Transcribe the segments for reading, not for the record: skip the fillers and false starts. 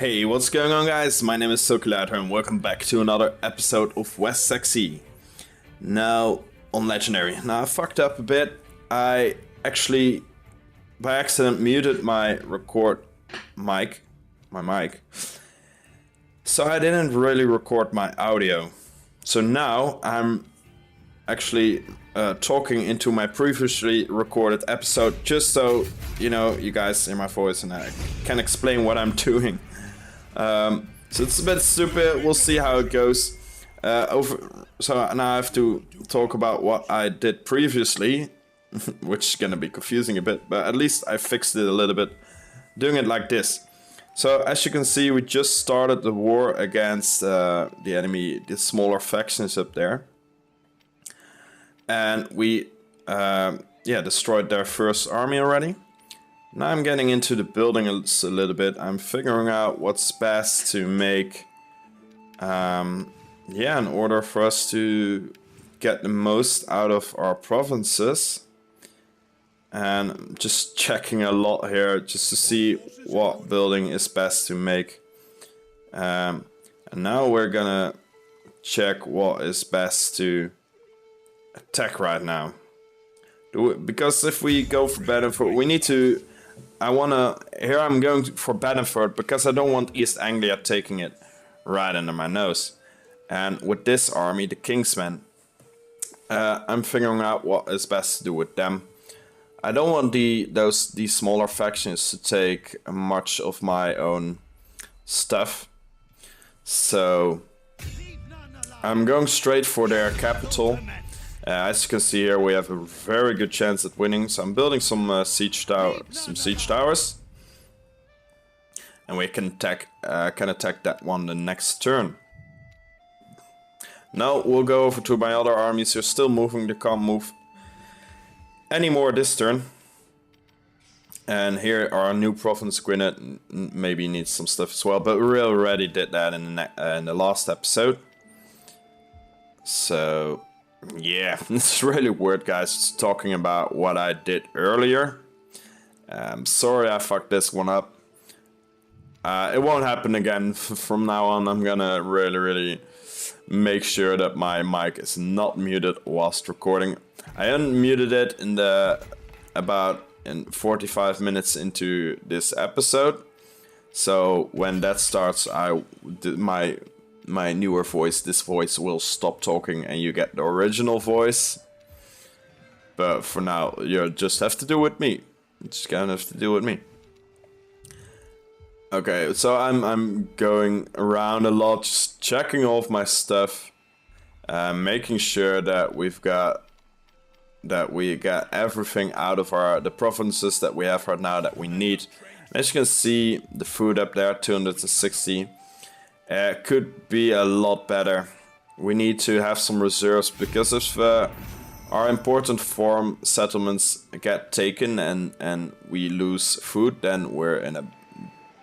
Hey, what's going on, guys? My name is SulkyLighter and welcome back to another episode of Seaxe. Now, on Legendary. Now, I fucked up a bit. I actually, by accident, muted my mic. So I didn't really record my audio. So now I'm actually talking into my previously recorded episode just so, you guys hear my voice and I can explain what I'm doing. So it's a bit stupid, we'll see how it goes. So now I have to talk about what I did previously, which is gonna be confusing a bit, but at least I fixed it a little bit, doing it like this. So as you can see, we just started the war against the enemy, the smaller factions up there. And we destroyed their first army already. Now I'm getting into the building a little bit. I'm figuring out what's best to make, in order for us to get the most out of our provinces. And just checking a lot here just to see what building is best to make. And now we're gonna check what is best to attack right now. Because if we go for Bedford, we need to... Here I'm going for Bedford because I don't want East Anglia taking it right under my nose. And with this army, the Kingsmen, I'm figuring out what is best to do with them. I don't want these smaller factions to take much of my own stuff. So I'm going straight for their capital. As you can see here, we have a very good chance at winning. So I'm building some siege towers, and we can attack that one the next turn. Now we'll go over to my other armies. They're still moving. They can't move anymore this turn. And here our new province, Gwynedd, maybe needs some stuff as well. But we already did that in the last episode. So... yeah, it's really weird, guys, talking about what I did earlier. Sorry I fucked this one up. It won't happen again. From now on, I'm gonna really make sure that my mic is not muted whilst recording. I unmuted it in 45 minutes into this episode. So when that starts, my newer voice, this voice will stop talking and you get the original voice. But for now, you just have to do with me. You just gonna have to do with me. Okay, so I'm going around a lot, just checking off my stuff, making sure that we got everything out of the provinces that we have right now that we need. As you can see, the food up there, 260. Could be a lot better. We need to have some reserves because if our important farm settlements get taken and we lose food, then we're in a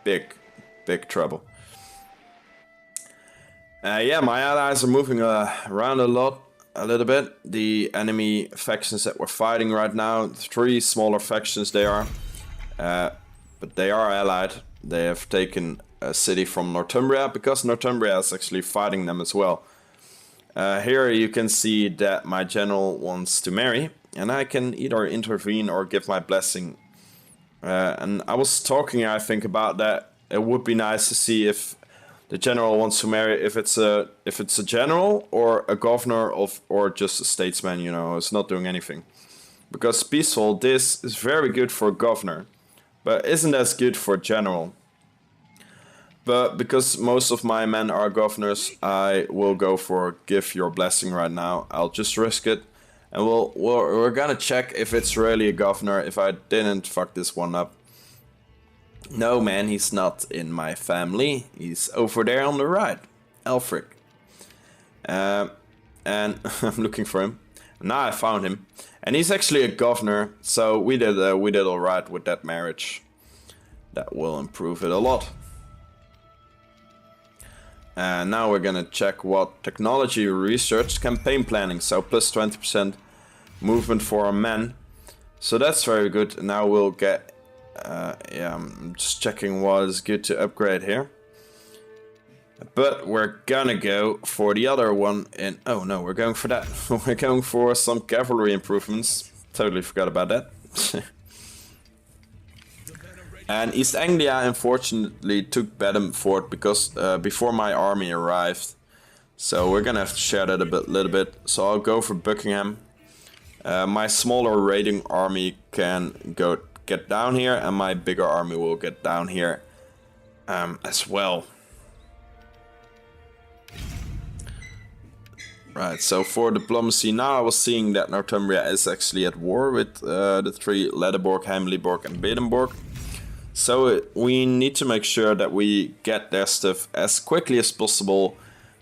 big trouble. My allies are moving around a little bit. The enemy factions that we're fighting right now, 3 smaller factions they are, but they are allied. They have taken a city from Northumbria because Northumbria is actually fighting them as well. Here you can see that my general wants to marry, and I can either intervene or give my blessing. And I was talking, I think, about that. It would be nice to see if the general wants to marry, if it's a general or a governor or just a statesman, it's not doing anything. Because peaceful, this is very good for a governor, but isn't as good for a general. But because most of my men are governors, I will go for give your blessing right now. I'll just risk it. And we're gonna check if it's really a governor, if I didn't fuck this one up. No, man, he's not in my family. He's over there on the right. Elfric. And I'm looking for him. Now I found him. And he's actually a governor, so we did alright with that marriage. That will improve it a lot. And now we're gonna check what technology research, campaign planning, so plus 20% movement for our men. So that's very good. Now we'll get, I'm just checking what is good to upgrade here. But we're gonna go for the other one and oh no, we're going for that. We're going for some cavalry improvements. Totally forgot about that. And East Anglia unfortunately took Bedham Fort because before my army arrived. So we're gonna have to share that a little bit. So I'll go for Buckingham. My smaller raiding army can get down here, and my bigger army will get down here as well. Right, so for diplomacy, now I was seeing that Northumbria is actually at war with the three Letterborg, Hamleyborg and Badenborg. So we need to make sure that we get their stuff as quickly as possible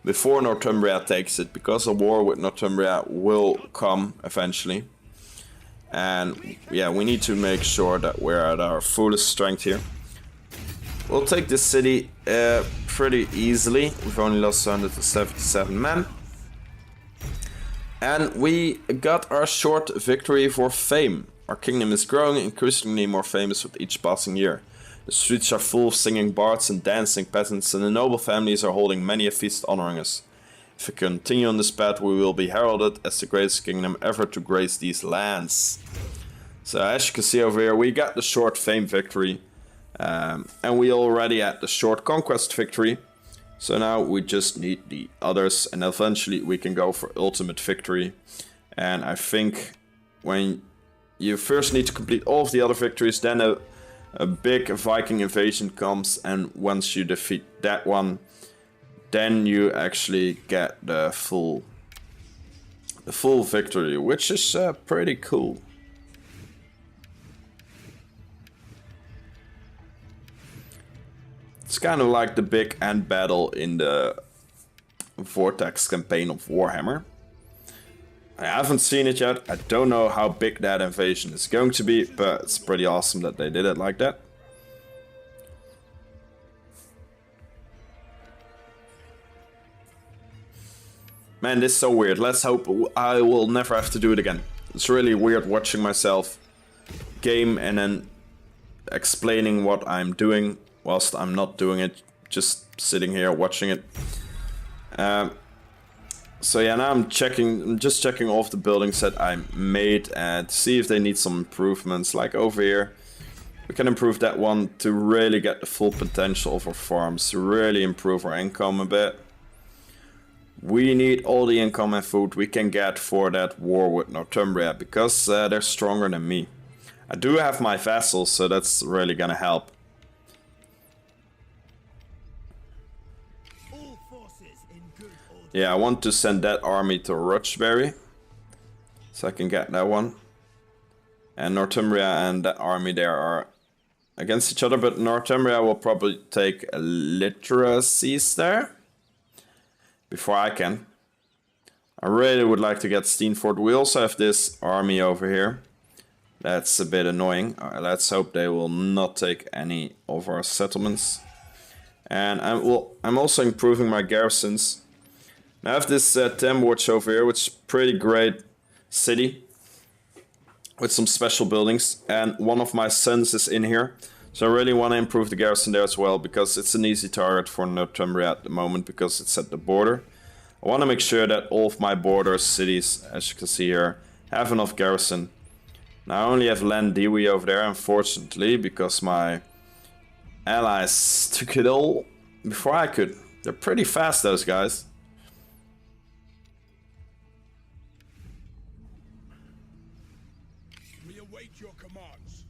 before Northumbria takes it, because a war with Northumbria will come eventually. And yeah, we need to make sure that we're at our fullest strength here. We'll take this city pretty easily. We've only lost 177 men. And we got our short victory for fame. Our kingdom is growing, increasingly more famous with each passing year. The streets are full of singing bards and dancing peasants, and the noble families are holding many a feast honoring us. If we continue on this path, we will be heralded as the greatest kingdom ever to grace these lands. So as you can see over here, we got the short fame victory. And we already had the short conquest victory. So now we just need the others, and eventually we can go for ultimate victory. And I think when you first need to complete all of the other victories, then a big Viking invasion comes, and once you defeat that one, then you actually get the full victory, which is pretty cool. It's kind of like the big end battle in the Vortex campaign of Warhammer. I haven't seen it yet. I don't know how big that invasion is going to be, but it's pretty awesome that they did it like that. Man, this is so weird. Let's hope I will never have to do it again. It's really weird watching myself game and then explaining what I'm doing whilst I'm not doing it, just sitting here watching it. So yeah, now I'm just checking off the buildings that I made and see if they need some improvements. Like over here, we can improve that one to really get the full potential of our farms, to really improve our income a bit. We need all the income and food we can get for that war with Northumbria, because they're stronger than me. I do have my vassals, so that's really gonna help. Yeah, I want to send that army to Roxbury, so I can get that one. And Northumbria and that army there are against each other, but Northumbria will probably take literacies there before I can. I really would like to get Steenfort. We also have this army over here. That's a bit annoying. Let's hope they will not take any of our settlements. And I'm also improving my garrisons. Now I have this Tamwatch over here, which is a pretty great city with some special buildings, and one of my sons is in here, so I really want to improve the garrison there as well, because it's an easy target for Northumbria at the moment because it's at the border. I want to make sure that all of my border cities, as you can see here, have enough garrison. Now I only have Landiwi over there, unfortunately, because my allies took it all before I could. They're pretty fast, those guys. Your commands.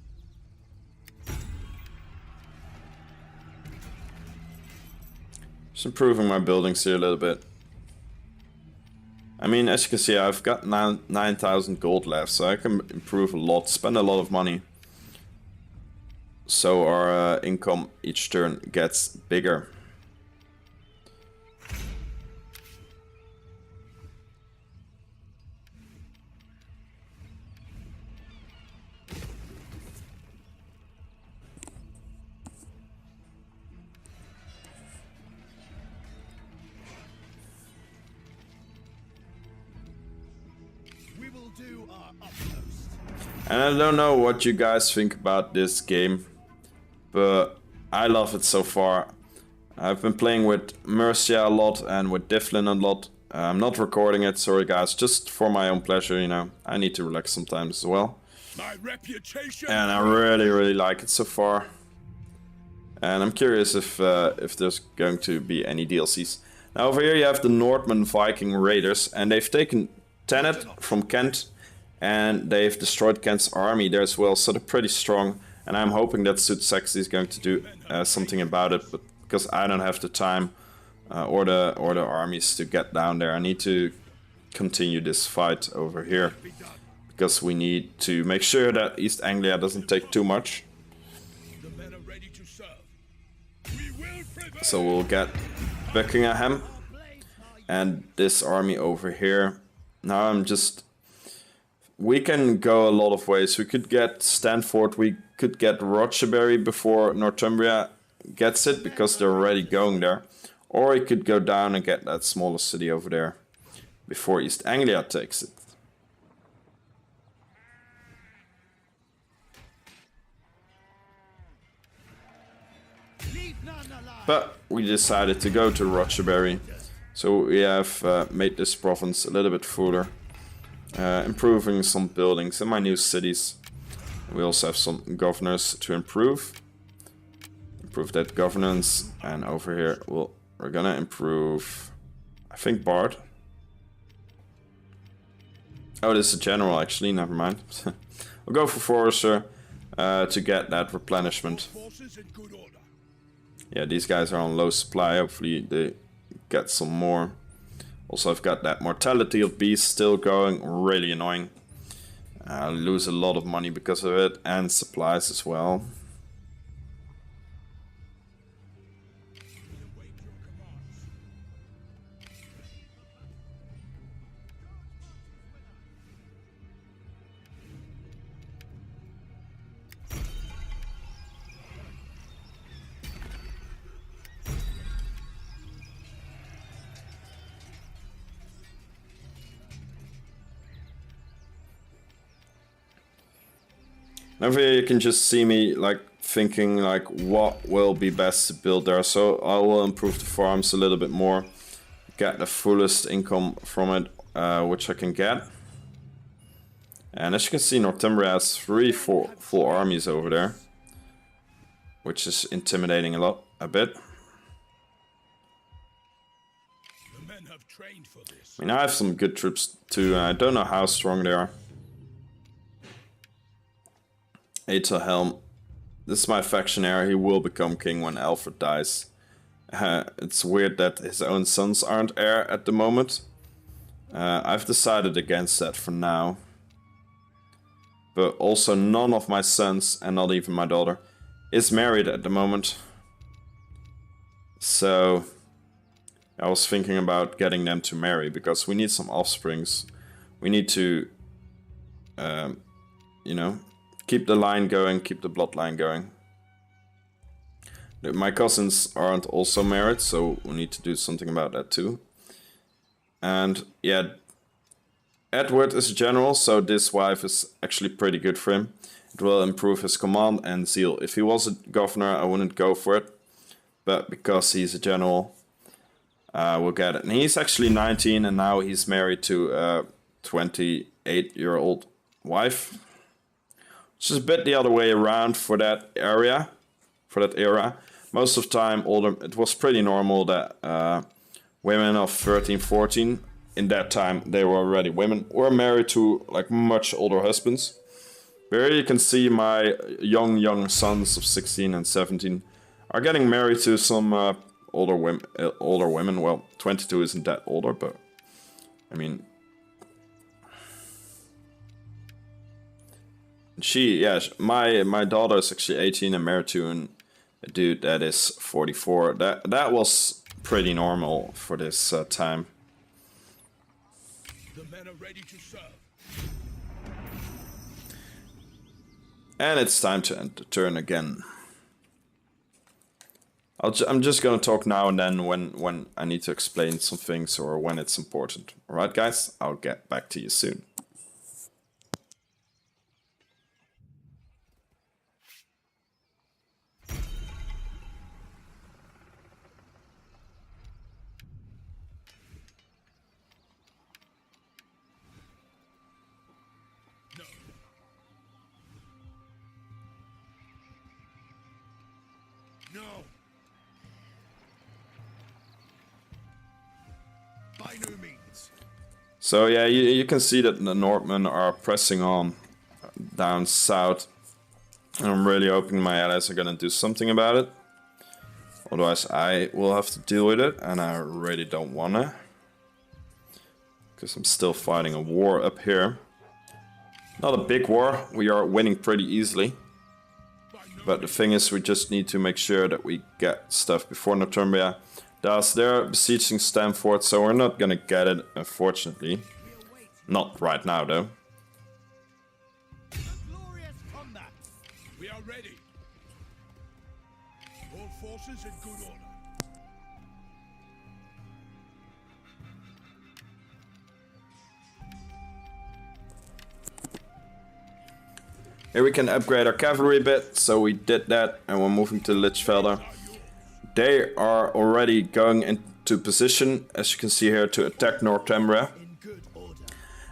Just improving my buildings here a little bit. I mean, as you can see, I've got 9,000 gold left, so I can improve a lot, spend a lot of money. So our income each turn gets bigger. And I don't know what you guys think about this game, but I love it so far. I've been playing with Mercia a lot and with Difflin a lot. I'm not recording it, sorry guys, just for my own pleasure, you know. I need to relax sometimes as well. My reputation. And I really like it so far. And I'm curious if there's going to be any DLCs. Now over here you have the Northman Viking Raiders, and they've taken Tenet from Kent, and they've destroyed Kent's army there as well, so they're pretty strong. And I'm hoping that Seaxe is going to do something about it, but because I don't have the time or the armies to get down there, I need to continue this fight over here, because we need to make sure that East Anglia doesn't take too much. The men are ready to serve. We will prevail. So we'll get Buckingham and this army over here. Now we can go a lot of ways. We could get Stanford, we could get Rochbury before Northumbria gets it, because they're already going there. Or we could go down and get that smaller city over there before East Anglia takes it. But we decided to go to Rochbury, so we have made this province a little bit further, improving some buildings in my new cities. We also have some governors to improve that governance, and over here we're gonna improve, I think, Bard. Oh, this is a general actually, never mind. We'll go for Forester to get that replenishment. Forces in good order. Yeah, these guys are on low supply, hopefully they get some more. Also, I've got that mortality of beasts still going, really annoying. I lose a lot of money because of it, and supplies as well. Await your commands. Over here you can just see me like thinking like what will be best to build there. So I will improve the farms a little bit more, get the fullest income from it, which I can get. And as you can see, Northumbria has 3 full armies over there, which is intimidating a bit. The men have trained for this. I mean, I have some good troops too, and I don't know how strong they are. Aethelhelm, this is my faction heir. He will become king when Alfred dies. It's weird that his own sons aren't heir at the moment. I've decided against that for now. But also none of my sons, and not even my daughter, is married at the moment. So I was thinking about getting them to marry, because we need some offsprings. We need to, you know, keep the line going, keep the bloodline going. My cousins aren't also married, so we need to do something about that too. And yeah, Edward is a general, so this wife is actually pretty good for him. It will improve his command and zeal. If he was a governor, I wouldn't go for it. But because he's a general, we'll get it. And he's actually 19, and now he's married to a 28-year-old wife. Which is a bit the other way around for that area, for that era. Most of the time, it was pretty normal that women of 13, 14, in that time, they were already women, were married to like much older husbands. Here you can see my young sons of 16 and 17 are getting married to some older women. Well, 22 isn't that older, but I mean, my daughter is actually 18 and married to a dude that is 44. That was pretty normal for this time. The men are ready to serve. And it's time to end the turn again. I'm just gonna talk now and then when I need to explain some things or when it's important. Alright guys, I'll get back to you soon. No. By no means. So yeah, you can see that the Northmen are pressing on down south. And I'm really hoping my allies are gonna do something about it. Otherwise I will have to deal with it, and I really don't wanna. Because I'm still fighting a war up here. Not a big war, we are winning pretty easily. But the thing is, we just need to make sure that we get stuff before Northumbria does. They're besieging Stamford, so we're not gonna get it, unfortunately. Not right now, though. We are ready. All forces in good order. Here we can upgrade our cavalry a bit, so we did that, and we're moving to Lichfelder. They are already going into position, as you can see here, to attack Northumbria.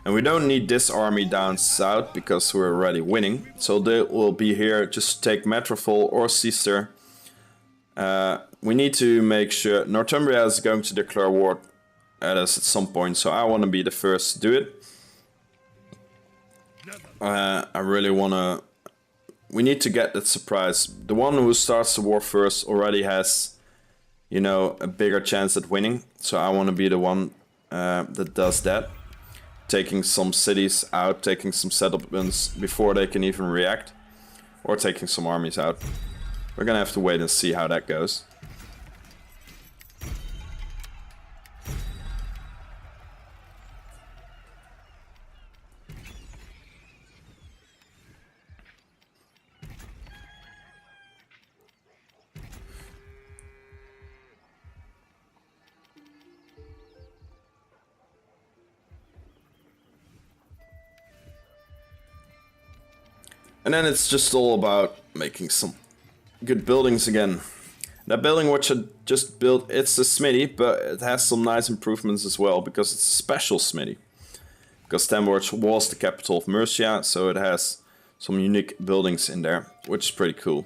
And we don't need this army down south, because we're already winning. So they will be here just to take Metrofol or Seaxe. We need to make sure Northumbria is going to declare war at us at some point, so I want to be the first to do it. I really want to... We need to get that surprise. The one who starts the war first already has, you know, a bigger chance at winning. So I want to be the one that does that. Taking some cities out, taking some settlements before they can even react. Or taking some armies out. We're gonna have to wait and see how that goes. And then it's just all about making some good buildings again. That building which I just built, it's a smithy, but it has some nice improvements as well, because it's a special smithy. Because Stamford was the capital of Mercia, so it has some unique buildings in there, which is pretty cool.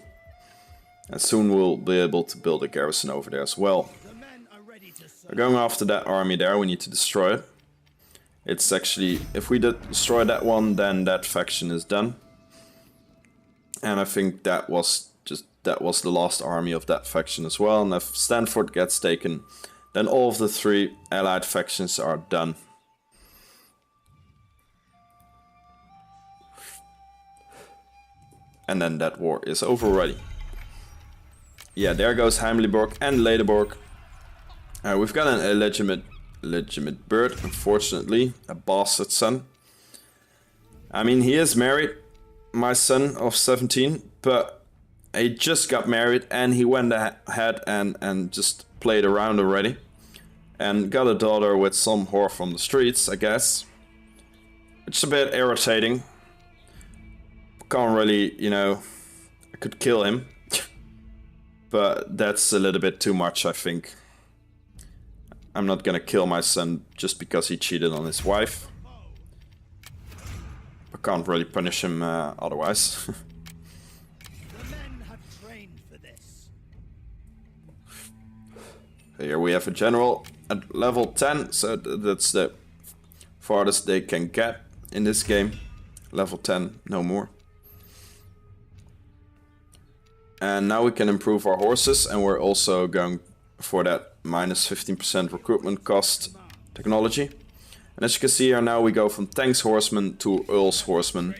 And soon we'll be able to build a garrison over there as well. We're going after that army there, we need to destroy it. It's actually, if we destroy that one, then that faction is done. And I think that was the last army of that faction as well. And if Stamford gets taken, then all of the 3 allied factions are done. And then that war is over already. Yeah, there goes Heimliborg and Ledeborg. We've got an illegitimate bird, unfortunately, a bastard son. I mean, he is married. My son of 17, but he just got married and he went ahead and just played around already. And got a daughter with some whore from the streets, I guess. Which is a bit irritating. Can't really, you know, I could kill him. But that's a little bit too much, I think. I'm not gonna kill my son just because he cheated on his wife. I can't really punish him otherwise. The men have trained for this. Here we have a general at level 10, so that's the farthest they can get in this game. Level 10, no more. And now we can improve our horses, and we're also going for that minus 15% recruitment cost technology. And as you can see here, now we go from Tanks Horsemen to Earl's Horsemen.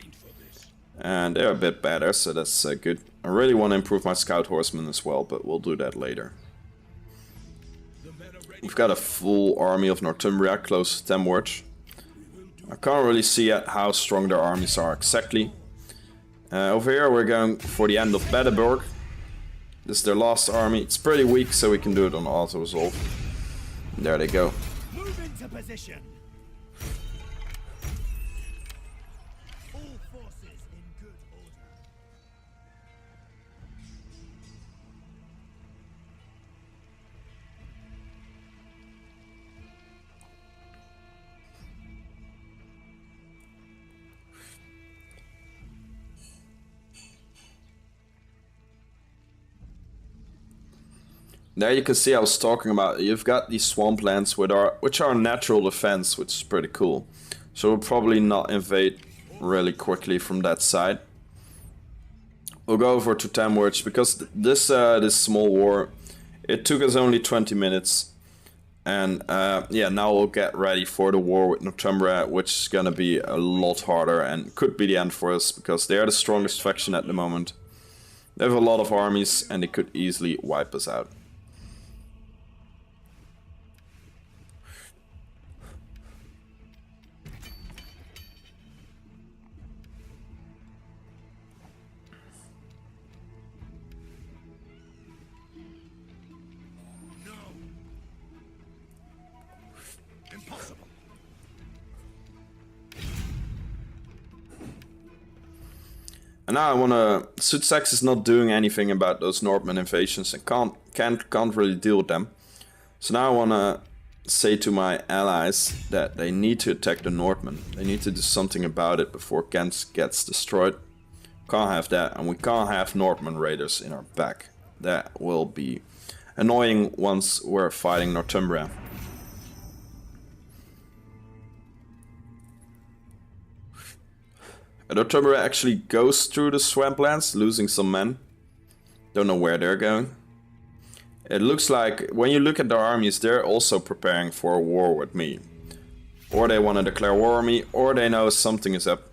And they're a bit better, so that's good. I really want to improve my Scout Horsemen as well, but we'll do that later. We've got a full army of Northumbria close to Tamworth. I can't really see yet how strong their armies are exactly. Over here we're going for the end of Bedeburg. This is their last army. It's pretty weak, so we can do it on auto-resolve. There they go. Move into position. All forces in good order. There you can see I was talking about, you've got these swamplands which are natural defense, which is pretty cool. So we'll probably not invade really quickly from that side. We'll go over to Tamworth because this small war, it took us only 20 minutes. And yeah, now we'll get ready for the war with Northumbria, which is gonna be a lot harder and could be the end for us because they are the strongest faction at the moment. They have a lot of armies and they could easily wipe us out. Impossible. And now I wanna... Seaxe is not doing anything about those Northman invasions and can't really deal with them. So now I wanna say to my allies that they need to attack the Northmen. They need to do something about it before Kent gets destroyed. Can't have that, and we can't have Northman raiders in our back. That will be annoying once we're fighting Northumbria. Northumbria actually goes through the swamplands, losing some men. Don't know where they're going. It looks like, when you look at their armies, they're also preparing for a war with me. Or they want to declare war on me, or they know something is up.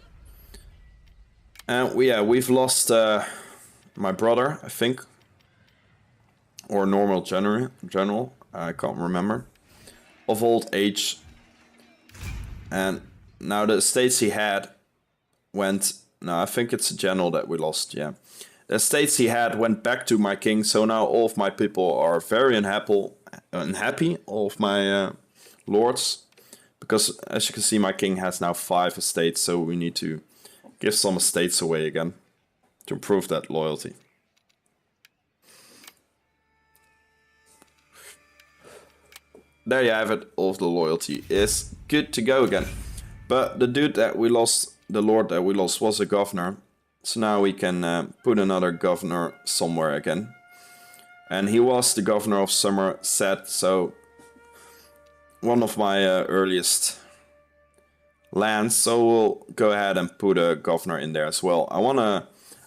And we've lost my brother, I think. Or normal general, I can't remember. Of old age. And now the estates he had went... No, I think it's a general that we lost, yeah. The estates he had went back to my king, so now all of my people are very unhappy, all of my lords. Because, as you can see, my king has now 5 estates, so we need to give some estates away again to improve that loyalty. There you have it, all of the loyalty is good to go again. But the dude that we lost, the lord that we lost, was a governor. So now we can put another governor somewhere again. And he was the governor of Somerset, so one of my earliest lands. So we'll go ahead and put a governor in there as well.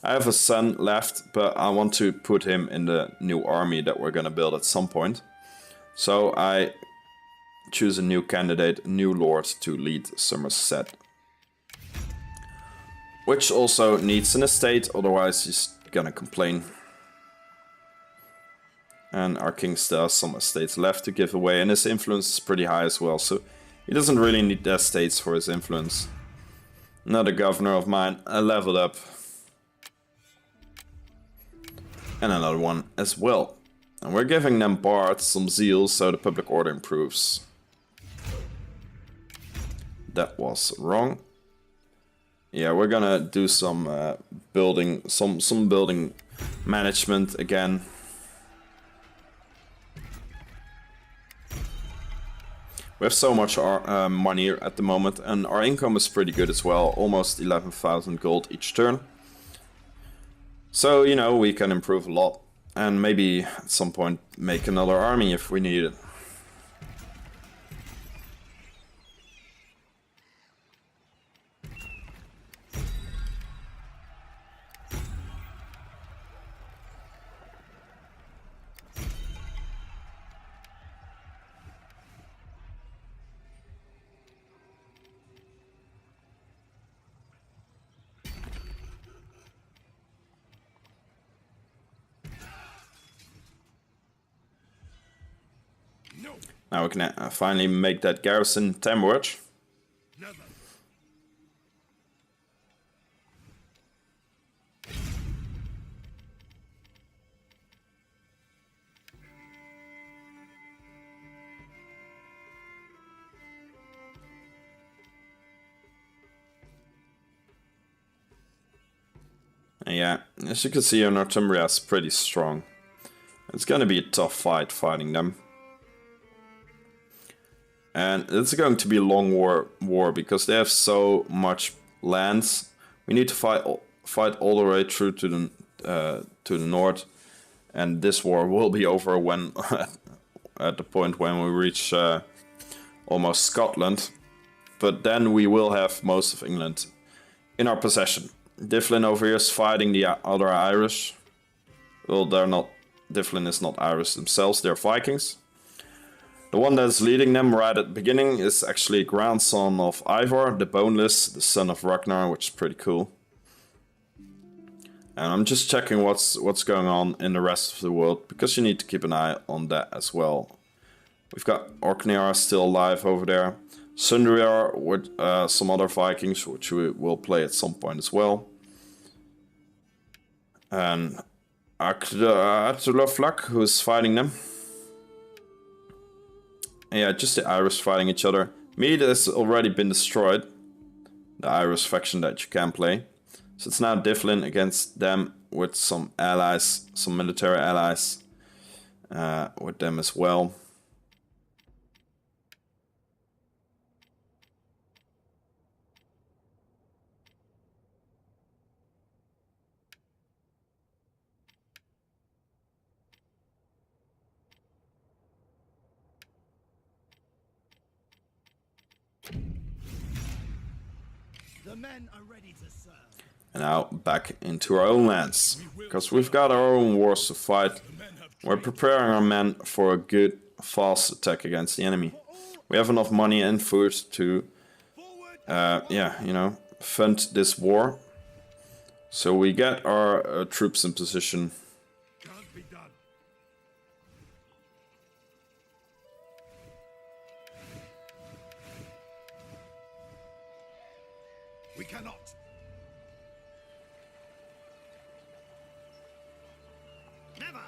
I have a son left, but I want to put him in the new army that we're gonna build at some point. So I choose a new candidate, a new lord to lead Somerset. Which also needs an estate, otherwise he's gonna complain. And our king still has some estates left to give away, and his influence is pretty high as well, so he doesn't really need the estates for his influence. Another governor of mine, I leveled up. And another one as well. And we're giving them bards some zeal, so the public order improves. That was wrong. Yeah, we're gonna do some building, some building management again. We have so much money at the moment, and our income is pretty good as well. Almost 11,000 gold each turn. So, you know, we can improve a lot. And maybe at some point make another army if we need it. Now we can finally make that garrison Tamworth. Never. And yeah, as you can see, Northumbria is pretty strong. It's gonna be a tough fight fighting them. And it's going to be a long war because they have so much lands. We need to fight all the way through to the north. and this war will be over when at the point when we reach almost Scotland. But then we will have most of England in our possession. Dyflin over here is fighting the other Irish. Well, they're not. Dyflin is not Irish themselves, they're Vikings. The one that's leading them right at the beginning is actually a grandson of Ivar, the Boneless, the son of Ragnar, which is pretty cool. And I'm just checking what's going on in the rest of the world, because you need to keep an eye on that as well. We've got Orkneyar still alive over there. Sundriar with some other Vikings, which we will play at some point as well. And Atulaflak, who's fighting them. Yeah, just the Irish fighting each other. Mead has already been destroyed. The Irish faction that you can play. So it's now Dyflin against them with some allies, some military allies with them as well. The men are ready to serve. And now back into our own lands, because we've got our own wars to fight. We're preparing our men for a good, fast attack against the enemy. We have enough money and food to, yeah, you know, fund this war. So we get our troops in position. Can't be done. We cannot. Never.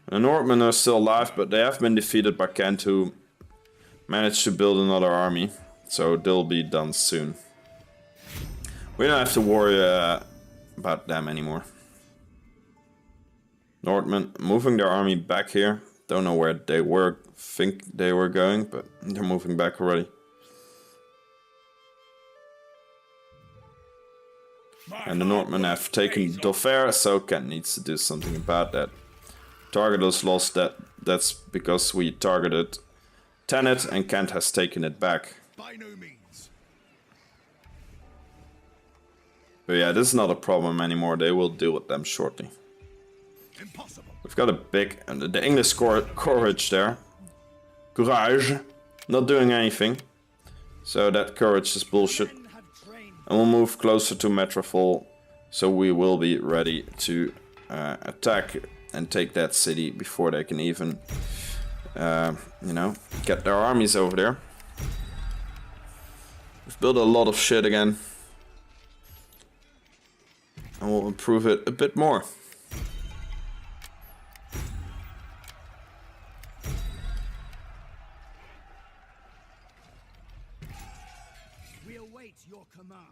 The Northmen are still alive, but they have been defeated by Kent, who managed to build another army. So they'll be done soon. We don't have to worry about them anymore. Northmen moving their army back here. Don't know where they were, think they were going, but they're moving back already. And the Northmen have taken Dover, so Kent needs to do something about that. Target was lost, that's because we targeted Thanet and Kent has taken it back. By no means. But yeah, this is not a problem anymore, they will deal with them shortly. Impossible. We've got a big, the English courage there. Courage, not doing anything. So that courage is bullshit. Men have trained. And we'll move closer to Metropole, so we will be ready to attack and take that city before they can even, you know, get their armies over there. We've built a lot of shit again. And we'll improve it a bit more. We await your commands.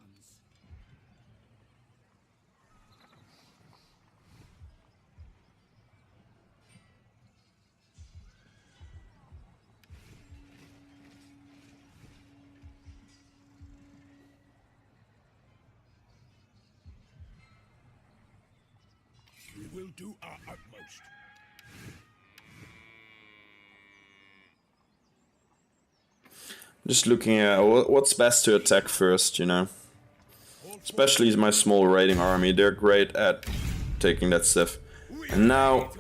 We will do our utmost. Just looking at what's best to attack first, you know. Especially my small raiding army, they're great at taking that stuff. And now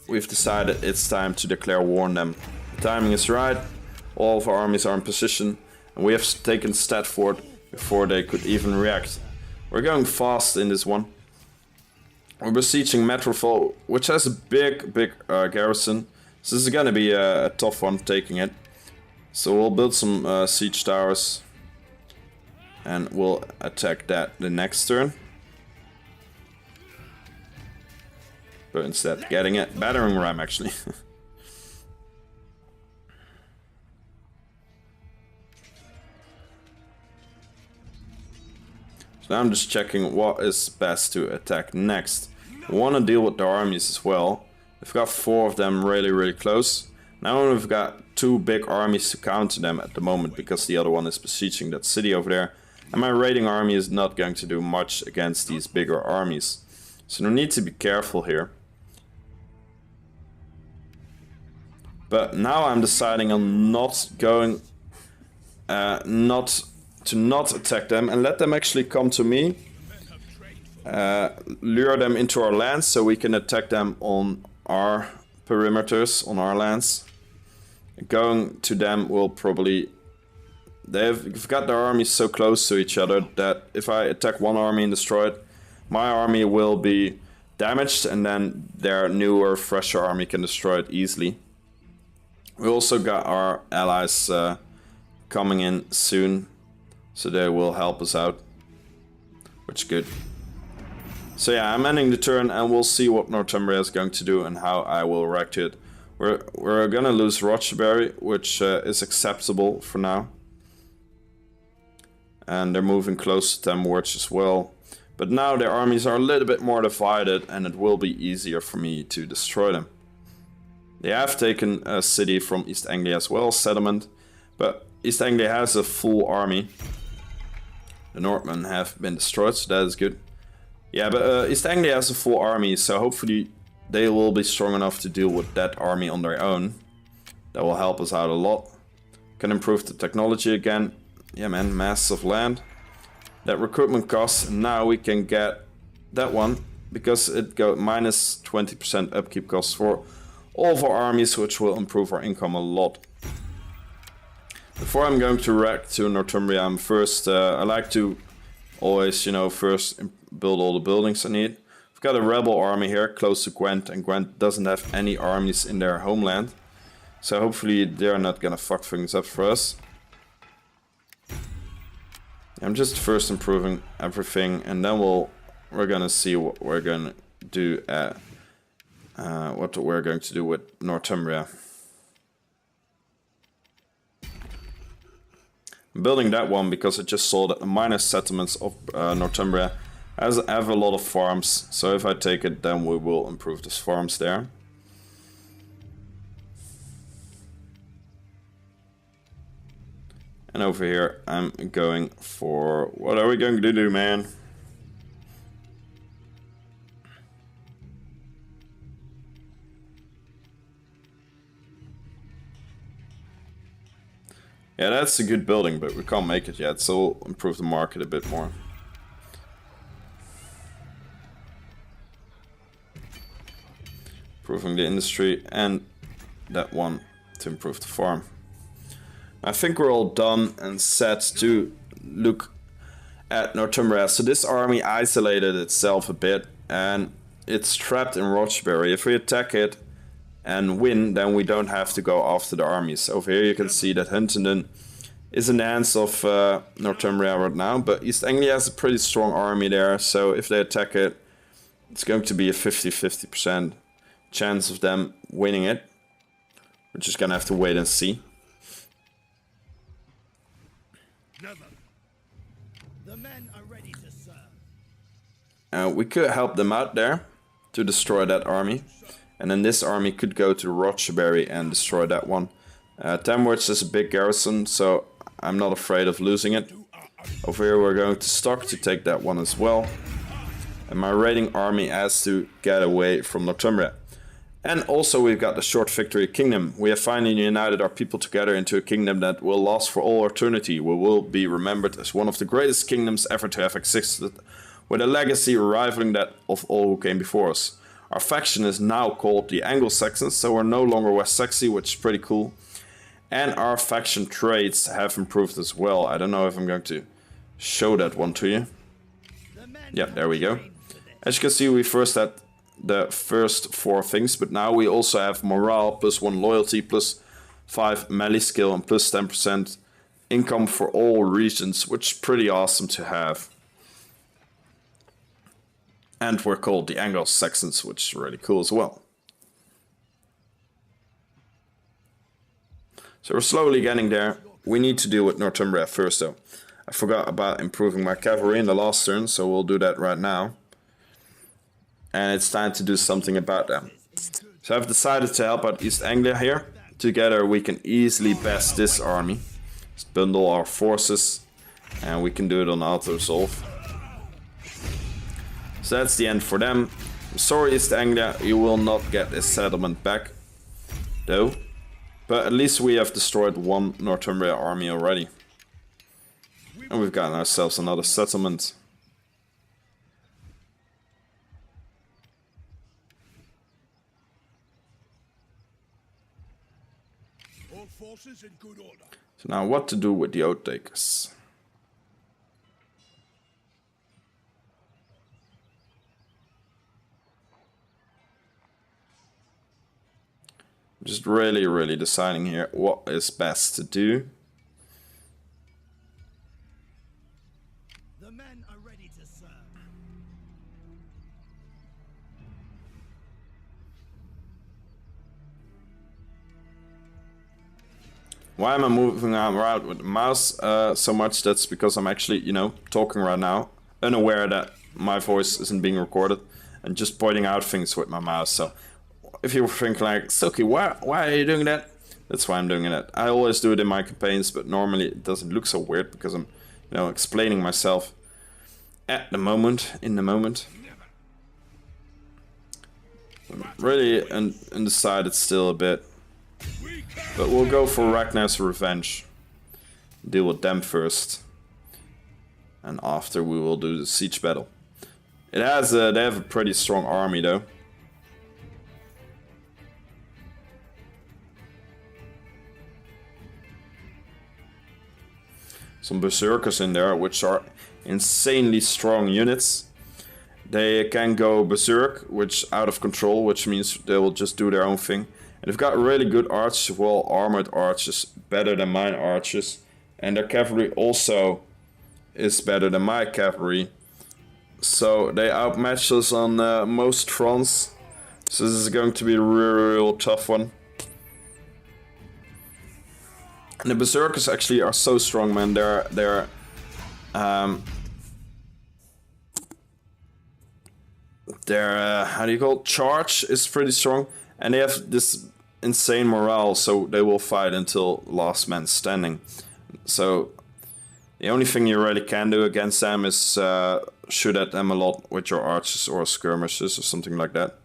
we've decided it's time to declare war on them. The timing is right, all of our armies are in position, and we have taken Stadford before they could even react. We're going fast in this one. We're besieging Metropole, which has a big garrison. So this is gonna be a tough one taking it. So we'll build some siege towers and we'll attack that the next turn. But instead getting a battering ram actually. So now I'm just checking what is best to attack next. We want to deal with their armies as well. We've got 4 of them really close. Now we've got 2 big armies to counter them at the moment because the other one is besieging that city over there. And my raiding army is not going to do much against these bigger armies. So we need to be careful here. But now I'm deciding on not going, not attack them and let them actually come to me. Lure them into our lands so we can attack them on our perimeters, on our lands. Going to them will probably... They've got their armies so close to each other that if I attack one army and destroy it, my army will be damaged and then their newer, fresher army can destroy it easily. We also got our allies coming in soon, so they will help us out, which is good. So yeah, I'm ending the turn and we'll see what Northumbria is going to do and how I will react to it. We're gonna lose Rochbury, which is acceptable for now. And they're moving close to Tamworth as well. But now their armies are a little bit more divided and it will be easier for me to destroy them. They have taken a city from East Anglia as well, settlement. But East Anglia has a full army. The Northmen have been destroyed, so that is good. Yeah, but East Anglia has a full army, so hopefully they will be strong enough to deal with that army on their own. That will help us out a lot. Can improve the technology again. Yeah man, massive land. That recruitment cost, now we can get that one. Because it got minus 20% upkeep costs for all of our armies, which will improve our income a lot. Before I'm going to react to Northumbria, I'm first, I like to always, you know, first build all the buildings I need. We've got a rebel army here close to Gwent, and Gwent doesn't have any armies in their homeland. So hopefully they're not gonna fuck things up for us. I'm just first improving everything, and then we're gonna see what we're gonna do at what we're going to do with Northumbria. I'm building that one because I just saw that the minor settlements of Northumbria have a lot of farms. So if I take it, then we will improve those farms there. And over here, I'm going for... What are we going to do, man? Yeah, that's a good building, but we can't make it yet, so we'll improve the market a bit more. Improving the industry, and that one to improve the farm. I think we're all done and set to look at Northumbria. So this army isolated itself a bit, and it's trapped in Rochbury. If we attack it and win, then we don't have to go after the armies. Over here you can see that Huntingdon is in the hands of Northumbria right now, but East Anglia has a pretty strong army there, so if they attack it, it's going to be a 50-50% chance of them winning it. We're just gonna have to wait and see. Never. The men are ready to serve. We could help them out there to destroy that army. And then this army could go to Rochbury and destroy that one. Tamworth is a big garrison, so I'm not afraid of losing it. Over here we're going to Stock to take that one as well. And my raiding army has to get away from Northumbria. And also we've got the Short Victory Kingdom. We have finally united our people together into a kingdom that will last for all eternity. We will be remembered as one of the greatest kingdoms ever to have existed, with a legacy rivaling that of all who came before us. Our faction is now called the Anglo-Saxons, so we're no longer West Saxe, which is pretty cool. And our faction traits have improved as well. I don't know if I'm going to show that one to you. Yeah, there we go. As you can see, we first had the first 4 things, but now we also have morale, +1 loyalty, +5 melee skill, and +10% income for all regions, which is pretty awesome to have. And we're called the Anglo-Saxons, which is really cool as well. So we're slowly getting there. We need to deal with Northumbria first though. I forgot about improving my cavalry in the last turn, so we'll do that right now. And it's time to do something about them. So I've decided to help out East Anglia here. Together we can easily best this army. Just bundle our forces and we can do it on auto-resolve. So that's the end for them. sorry, East Anglia, you will not get this settlement back, though. But at least we have destroyed one Northumbria army already. And we've gotten ourselves another settlement. All forces in good order. So now what to do with the Oath Takers? Just really deciding here what is best to do. The men are ready to serve. Why am I moving around with the mouse so much? That's because I'm actually, you know, talking right now, unaware that my voice isn't being recorded, and just pointing out things with my mouse. So if you think like, Sulky, why are you doing that? That's why I'm doing it. I always do it in my campaigns, but normally it doesn't look so weird because I'm, you know, explaining myself at the moment, in the moment. I'm really undecided still a bit. But we'll go for Ragnar's Revenge. Deal with them first. And after we will do the siege battle. It has they have a pretty strong army though. Some berserkers in there, which are insanely strong units. They can go berserk, which out of control, which means they will just do their own thing. And they've got really good archers, well armored archers, better than mine archers. And their cavalry also is better than my cavalry. So they outmatch us on most fronts. So this is going to be a real tough one. And the berserkers actually are so strong, man. Their how do you call it? Charge is pretty strong, and they have this insane morale, so they will fight until last man standing. So the only thing you really can do against them is shoot at them a lot with your archers or skirmishers or something like that.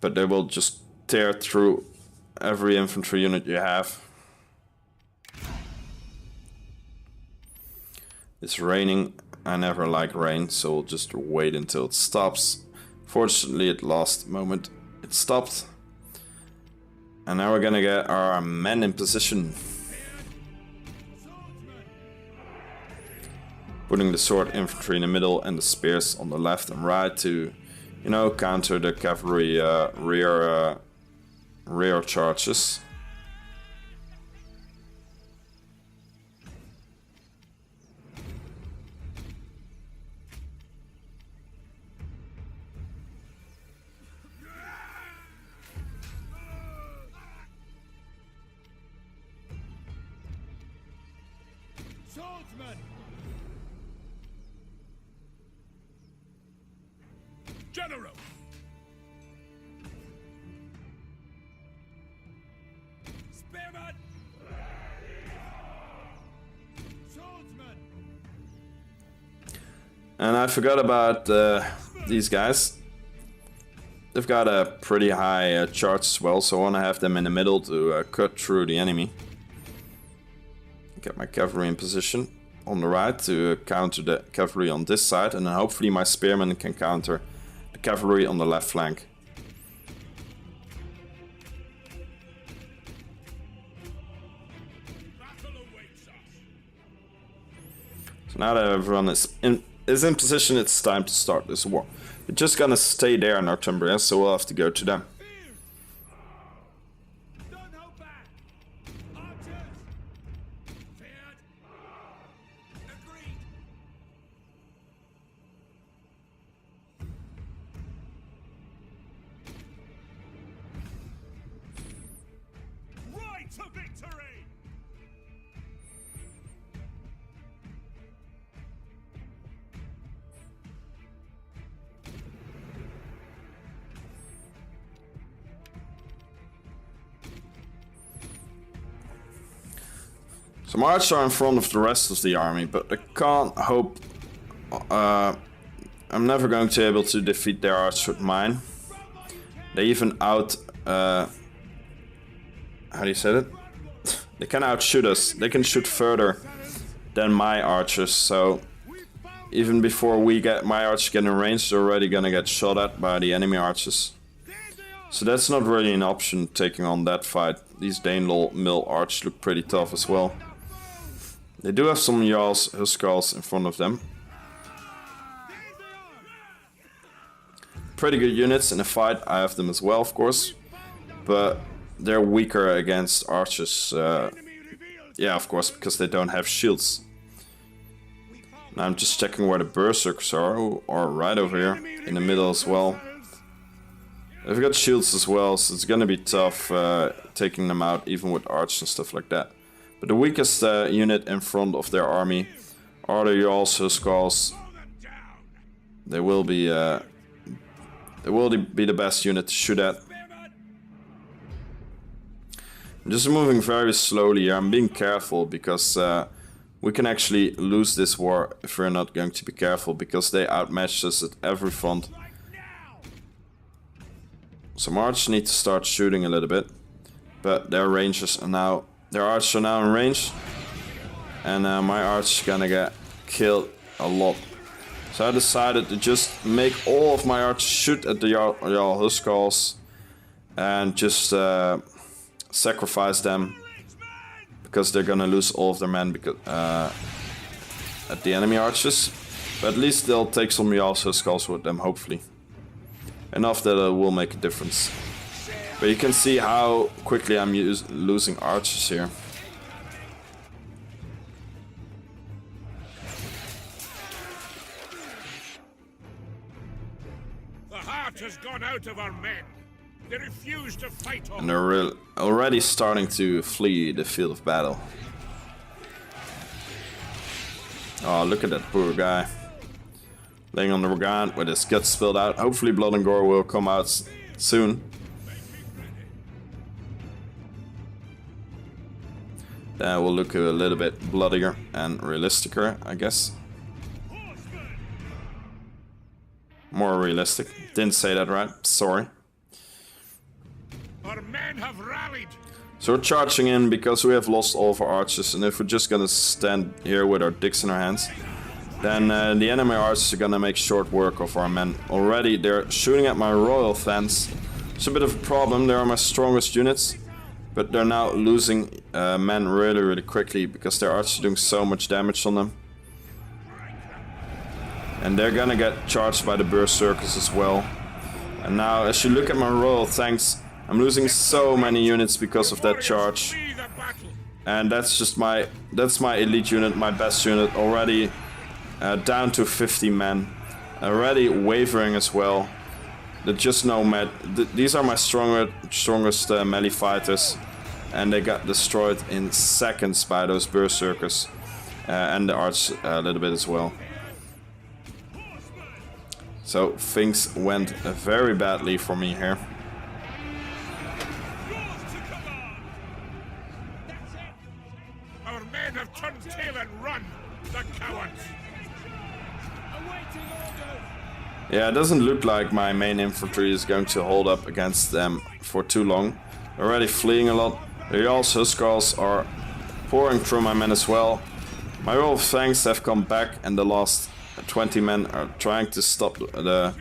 But they will just tear through every infantry unit you have. It's raining. I never like rain, so we'll just wait until it stops. Fortunately, at last moment, it stopped. And now we're gonna get our men in position. Putting the sword infantry in the middle and the spears on the left and right to, you know, counter the cavalry rear charges. Swordsman! General! Spearman! Swordsman! And I forgot about these guys. They've got a pretty high charge as well, so I want to have them in the middle to cut through the enemy. Get my cavalry in position on the right to counter the cavalry on this side, and then hopefully my spearmen can counter the cavalry on the left flank. Battle awaits us. So now that everyone is in position, it's time to start this war. We're just gonna stay there in Northumbria, so we'll have to go to them. Don't hold back! Archers! Feared! Agreed! Right to victory! So my archers are in front of the rest of the army, but I can't hope. I I'm never going to be able to defeat their arch with mine. They even how do you say it? They can outshoot us. They can shoot further than my archers, so even before we get my archers get in range, they're already gonna get shot at by the enemy archers. So that's not really an option taking on that fight. These Danelol Mill archers look pretty tough as well. They do have some Jarl's Huskars in front of them. Pretty good units in the fight. I have them as well, of course, but they're weaker against archers. Yeah, of course, because they don't have shields. Now I'm just checking where the berserkers are, who are right over here in the middle as well. They've got shields as well, so it's gonna be tough taking them out, even with archers and stuff like that. But the weakest unit in front of their army are the Jarl's Huskars. They will be the best unit to shoot at. I'm just moving very slowly here. I'm being careful because we can actually lose this war if we're not going to be careful, because they outmatched us at every front. Some archers need to start shooting a little bit, but their archers are now in range, and my archers are gonna get killed a lot. So I decided to just make all of my archers shoot at the Jarl Huskars and just sacrifice them, because they're gonna lose all of their men because at the enemy archers. But at least they'll take some Jarl Huskars with them, hopefully. Enough that it will make a difference. But you can see how quickly I'm losing archers here. The heart has gone out of our men. They refuse to fight on. And they're already starting to flee the field of battle. Oh, look at that poor guy. Laying on the ground with his guts spilled out. Hopefully blood and gore will come out soon. That will look a little bit bloodier and realisticer, I guess. More realistic. Didn't say that right. Sorry. Our men have rallied. So we're charging in because we have lost all of our archers, and if we're just gonna stand here with our dicks in our hands, then the enemy archers are gonna make short work of our men. Already they're shooting at my royal fence. It's a bit of a problem. They are my strongest units, but they're now losing men really quickly because their archers are doing so much damage on them. And they're gonna get charged by the berserkers as well. And now, as you look at my royal tanks, I'm losing so many units because of that charge. And that's just my elite unit, my best unit, already down to 50 men. Already wavering as well. They're just no med. These are my strongest melee fighters. And they got destroyed in seconds by those berserkers. And the arch a little bit as well. So things went very badly for me here. Our men have turned tail and run, the cowards. Yeah, it doesn't look like my main infantry is going to hold up against them for too long. They're already fleeing a lot. The Jarl's Huskars are pouring through my men as well. My royal flanks have come back, and the last 20 men are trying to stop the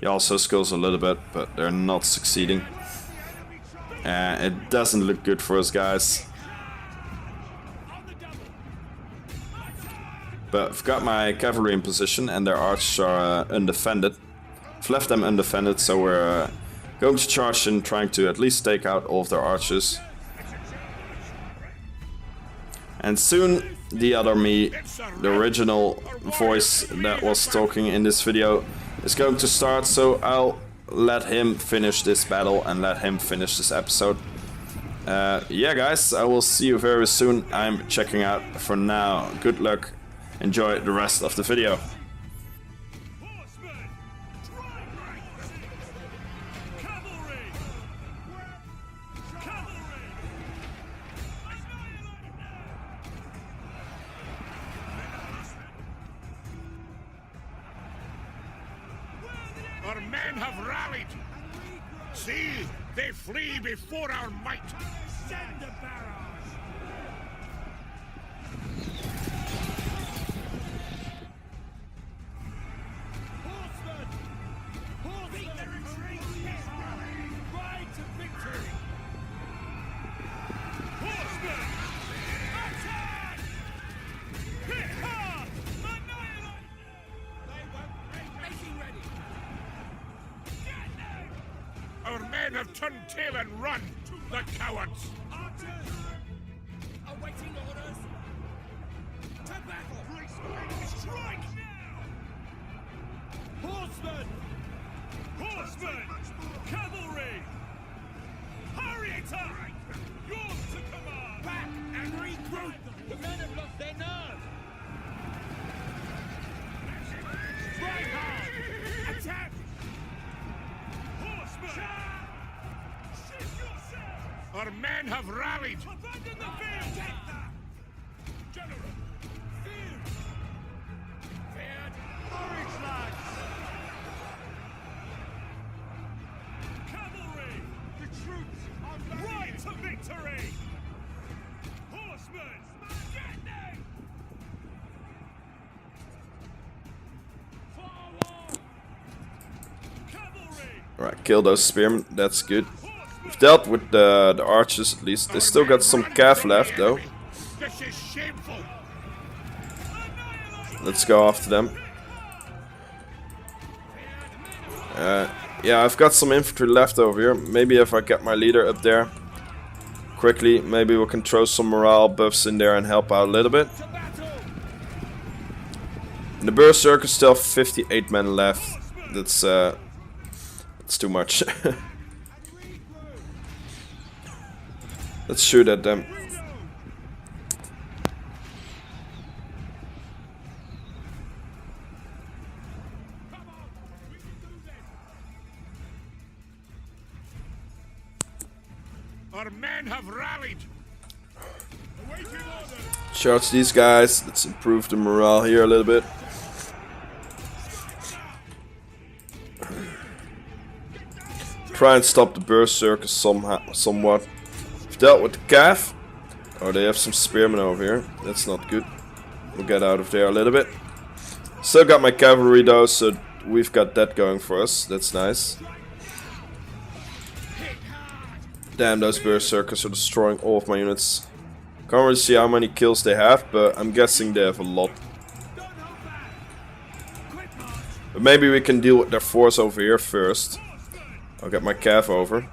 Jarl's Huskars a little bit, but they're not succeeding. It doesn't look good for us, guys. But I've got my cavalry in position, and their archers are undefended. I've left them undefended, so we're going to charge in, trying to at least take out all of their archers. And soon, the other me, the original voice that was talking in this video, is going to start, so I'll let him finish this battle and let him finish this episode. Yeah, guys, I will see you very soon. I'm checking out for now. Good luck. Enjoy the rest of the video. Our men have rallied. See, they flee before our might. Send the barrage! Horsemen! Beat the retreat! Ride to victory! Horsemen! Attack! Hit hard! Annihilate! They won't break. Making ready! Get them! Our men have turned tail and run. The cowards! Archers! Awaiting orders! To battle! Strike now! Horsemen! Horsemen! Cavalry! Hurry it up! Yours to command! Back and regroup! The men have lost their nerve! Strike hard! Attack! Horsemen! Shift yourself! Our men have rallied. Abandon the field! Take that! General! Feared! Feared! Orange lads! Cavalry! The troops are right to victory! Horsemen! Get them! Forward! Cavalry! Alright, kill those spearmen. That's good. We've dealt with the archers at least. They still got some cav left though. This is shameful. Let's go after them. Yeah, I've got some infantry left over here. Maybe if I get my leader up there quickly, maybe we can throw some morale buffs in there and help out a little bit. In the berserkers still have 58 men left. That's too much. Let's shoot at them. Our men have rallied. Awaiting orders. Charge these guys. Let's improve the morale here a little bit. Try and stop the berserkers somewhat. We've dealt with the cav. Oh, they have some spearmen over here. That's not good. We'll get out of there a little bit. Still got my cavalry though, so we've got that going for us. That's nice. Damn, those berserkers are destroying all of my units. Can't really see how many kills they have, but I'm guessing they have a lot. But maybe we can deal with their force over here first. I'll get my cav over.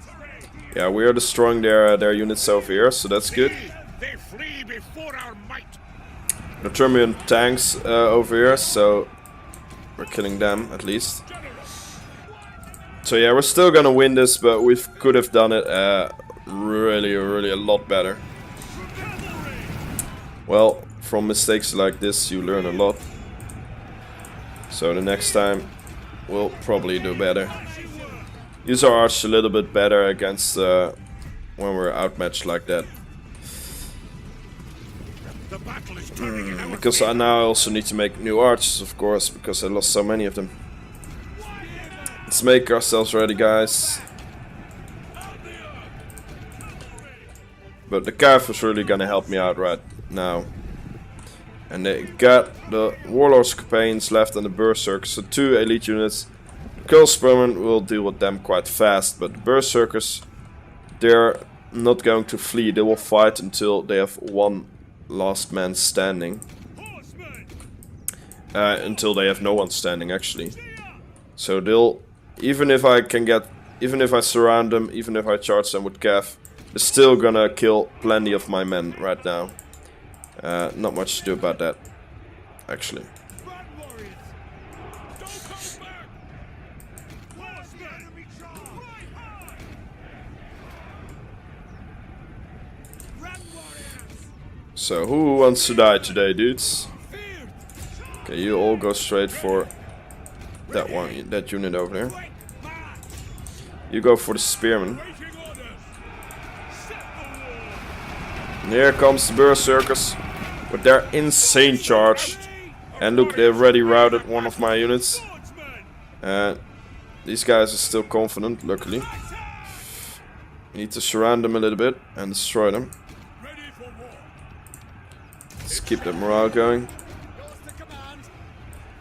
Yeah, we are destroying their units over here, so that's good. They flee before our might. The Termian tanks over here, so we're killing them at least. So yeah, we're still gonna win this, but we could have done it really a lot better. Well, from mistakes like this you learn a lot. So the next time we'll probably do better. Use our arch a little bit better against when we're outmatched like that. The battle is turning in our Because I now also need to make new archers, of course, because I lost so many of them. Let's make ourselves ready, guys. But the cav is really gonna help me out right now. And they got the warlords campaigns left and the berserkers, so 2 elite units. The Curl Spearmen will deal with them quite fast, but the berserkers, they're not going to flee. They will fight until they have one last man standing. Until they have no one standing, actually. So they'll, even if I surround them, even if I charge them with cav, they're still gonna kill plenty of my men right now. Not much to do about that, actually. So who wants to die today, dudes? Okay, you all go straight for that one, that unit over there. You go for the spearmen. And here comes the berserkers with their insane charge. And look, they've already routed one of my units. these guys are still confident, luckily. We need to surround them a little bit and destroy them. Let's keep the morale going.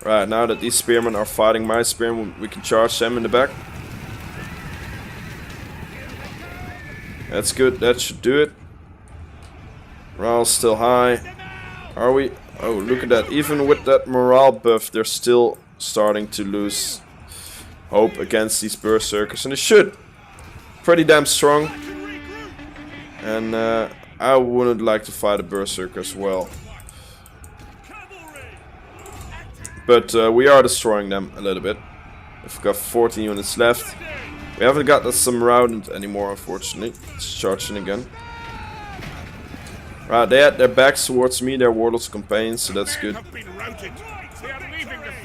Right, now that these spearmen are fighting my spearmen, we can charge them in the back. That's good, that should do it. Morale's still high. Are we? Oh, look at that. Even with that morale buff, they're still starting to lose hope against these berserkers. And they should. Pretty damn strong. And I wouldn't like to fight a berserker as well. But we are destroying them a little bit. We've got 14 units left. We haven't got the surrounded anymore, unfortunately. It's charging again. Right, they had their backs towards me, their warlords companions, so that's good.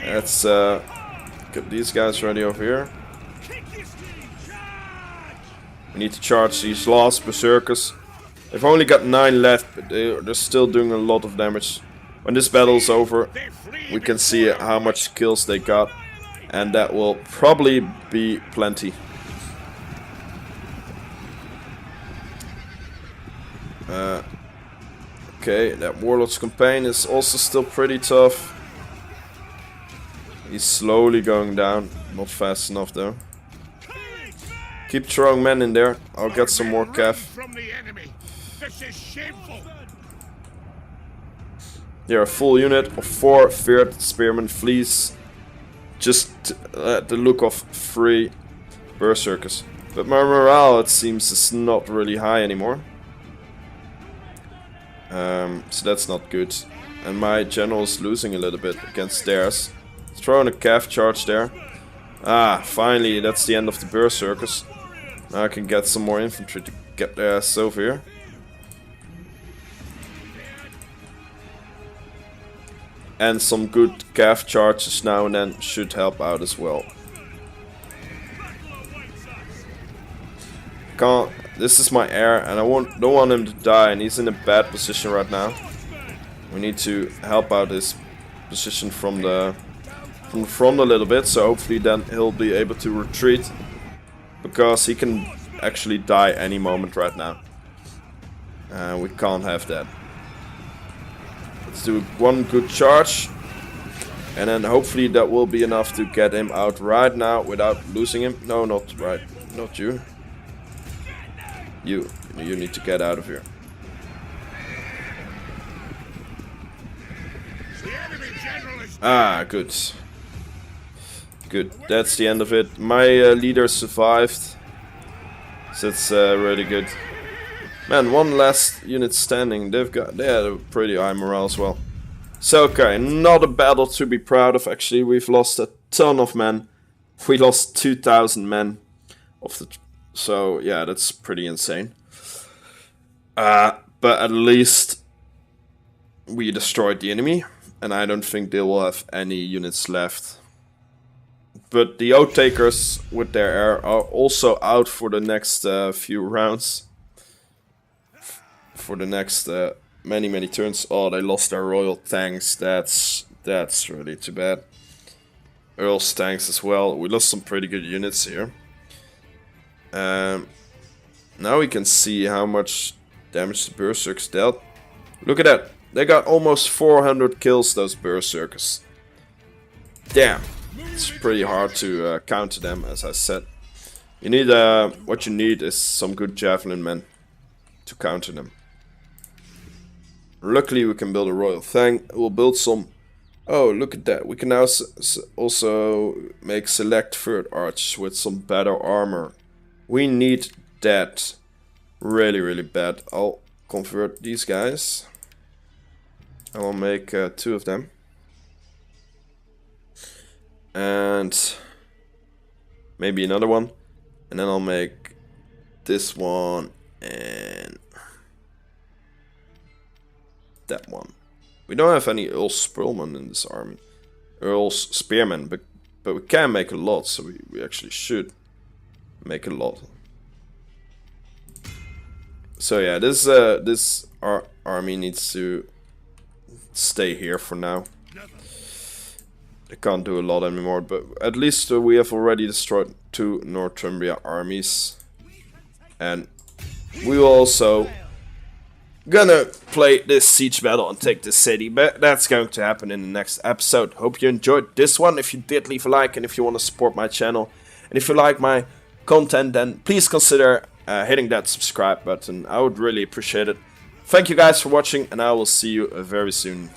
Let's get these guys ready over here. We need to charge these last berserkers. They've only got 9 left, but they're still doing a lot of damage. When this battle's over, we can see how much kills they got, and that will probably be plenty. Okay, that warlord's campaign is also still pretty tough. He's slowly going down, not fast enough though. Keep throwing men in there. I'll get some more cav. They're a full unit of 4 feared spearmen flees. Just at the look of 3 berserkers. But my morale, it seems, is not really high anymore. So that's not good. And my general is losing a little bit against theirs. Throwing a cav charge there. Ah, finally, that's the end of the berserkers. Now I can get some more infantry to get their ass over here. And some good cav charges now and then should help out as well. This is my heir, and I don't want him to die, and he's in a bad position right now. We need to help out his position from the front a little bit, so hopefully then he'll be able to retreat, because he can actually die any moment right now. We can't have that. Let's do one good charge, and then hopefully that will be enough to get him out right now without losing him. No, not right, not you. You need to get out of here. Ah, good. Good, that's the end of it. My leader survived. So that's really good. Man, one last unit standing. They had a pretty high morale as well. So, okay, not a battle to be proud of. Actually, we've lost a ton of men. We lost 2,000 men. So, yeah, that's pretty insane. But at least we destroyed the enemy. And I don't think they will have any units left. But the Oath-takers with their heir are also out for the next few rounds. For the next many turns. Oh, they lost their royal tanks. That's really too bad. Earl's tanks as well. We lost some pretty good units here. Now we can see how much damage the berserkers dealt. Look at that. They got almost 400 kills, those berserkers. Damn. It's pretty hard to counter them, as I said. You need what you need is some good javelin men to counter them. Luckily, we can build a royal tank. We'll build some. Oh, look at that! We can now also make select third arch with some better armor. We need that really bad. I'll convert these guys. I will make 2 of them. And maybe another one. And then I'll make this one and that one. We don't have any Earl Spurlman in this army. Earl's Spearmen, but we can make a lot, so we actually should make a lot. So yeah, this army needs to stay here for now. they can't do a lot anymore, but at least we have already destroyed 2 Northumbria armies. And we will also gonna play this siege battle and take the city, but that's going to happen in the next episode. Hope you enjoyed this one. If you did, leave a like, and if you want to support my channel, and if you like my content, then please consider hitting that subscribe button. I would really appreciate it. Thank you guys for watching, and I will see you very soon.